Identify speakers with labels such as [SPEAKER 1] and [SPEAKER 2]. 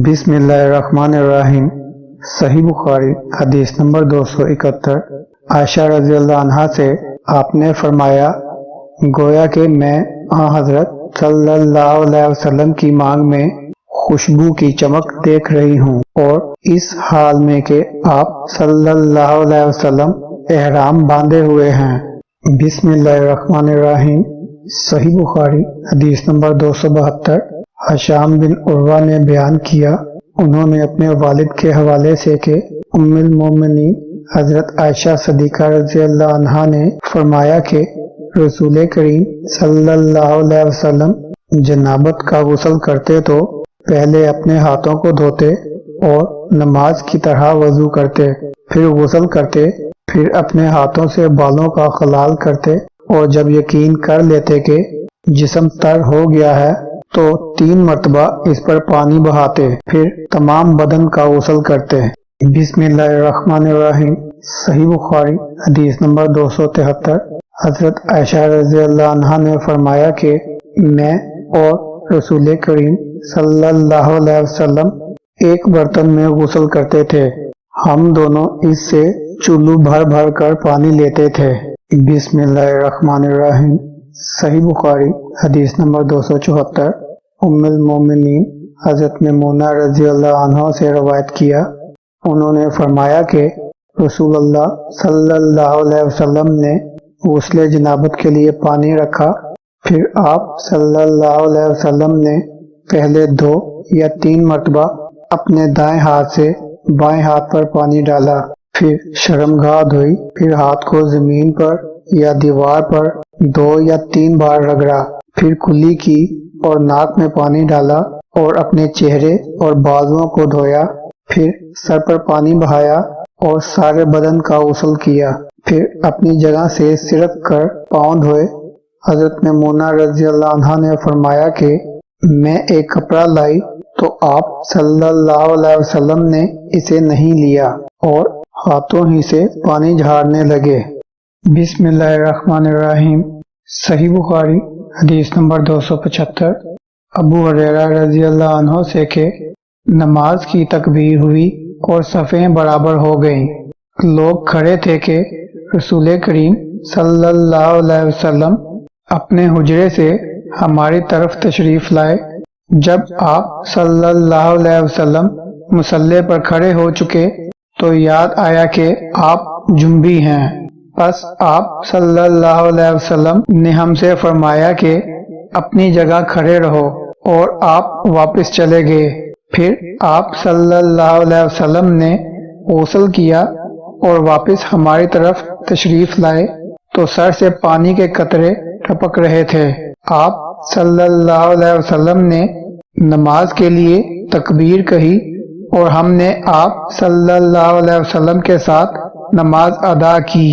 [SPEAKER 1] بسم اللہ الرحمن الرحیم۔ صحیح بخاری حدیث نمبر 271۔ عائشہ رضی اللہ عنہا سے آپ نے فرمایا، گویا کہ میں حضرت صلی اللہ علیہ وسلم کی مانگ میں خوشبو کی چمک دیکھ رہی ہوں، اور اس حال میں کہ آپ صلی اللہ علیہ وسلم احرام باندھے ہوئے ہیں۔ بسم اللہ الرحمن الرحیم۔ صحیح بخاری حدیث نمبر 272۔ ہشام بن عروہ نے بیان کیا، انہوں نے اپنے والد کے حوالے سے کہ ام المومنین حضرت عائشہ صدیقہ رضی اللہ عنہا نے فرمایا کہ رسول کریم صلی اللہ علیہ وسلم جنابت کا غسل کرتے تو پہلے اپنے ہاتھوں کو دھوتے اور نماز کی طرح وضو کرتے، پھر غسل کرتے، پھر اپنے ہاتھوں سے بالوں کا خلال کرتے، اور جب یقین کر لیتے کہ جسم تر ہو گیا ہے تو 3 مرتبہ اس پر پانی بہاتے، پھر تمام بدن کا غسل کرتے۔ بسم اللہ الرحمن الرحیم۔ صحیح بخاری حدیث نمبر 273۔ حضرت عائشہ رضی اللہ عنہا نے فرمایا کہ میں اور رسول کریم صلی اللہ علیہ وسلم ایک برتن میں غسل کرتے تھے، ہم دونوں اس سے چولو بھر بھر کر پانی لیتے تھے۔ بسم اللہ الرحمن الرحیم۔ صحیح بخاری حدیث نمبر 274۔ ام المومنین حضرت میمونہ رضی اللہ عنہ سے روایت کیا، انہوں نے فرمایا کہ رسول اللہ صلی اللہ علیہ وسلم نے غسل جنابت کے لیے پانی رکھا، پھر آپ صلی اللہ علیہ وسلم نے پہلے 2 یا 3 مرتبہ اپنے دائیں ہاتھ سے بائیں ہاتھ پر پانی ڈالا، پھر شرمگاہ دھوئی، پھر ہاتھ کو زمین پر یا دیوار پر 2 یا 3 بار رگڑا، پھر کلی کی اور ناک میں پانی ڈالا اور اپنے چہرے اور بازوؤں کو دھویا، پھر سر پر پانی بہایا اور سارے بدن کا غسل کیا، پھر اپنی جگہ سے سرک کر پاؤں دھوئے۔ حضرت میمونہ رضی اللہ عنہا نے فرمایا کہ میں ایک کپڑا لائی تو آپ صلی اللہ علیہ وسلم نے اسے نہیں لیا اور ہاتھوں ہی سے پانی جھاڑنے لگے۔ بسم اللہ الرحمن الرحیم۔ صحیح بخاری حدیث نمبر 275۔ ابو ہریرہ رضی اللہ عنہ سے کہ نماز کی تکبیر ہوئی اور صفیں برابر ہو گئیں، لوگ کھڑے تھے کہ رسول کریم صلی اللہ علیہ وسلم اپنے حجرے سے ہماری طرف تشریف لائے۔ جب آپ صلی اللہ علیہ وسلم مصلی پر کھڑے ہو چکے تو یاد آیا کہ آپ جنبی ہیں، پس آپ صلی اللہ علیہ وسلم نے ہم سے فرمایا کہ اپنی جگہ کھڑے رہو، اور آپ واپس چلے گئے۔ پھر آپ صلی اللہ علیہ وسلم نے غسل کیا اور واپس ہماری طرف تشریف لائے تو سر سے پانی کے قطرے ٹپک رہے تھے۔ آپ صلی اللہ علیہ وسلم نے نماز کے لیے تکبیر کہی اور ہم نے آپ صلی اللہ علیہ وسلم کے ساتھ نماز ادا کی۔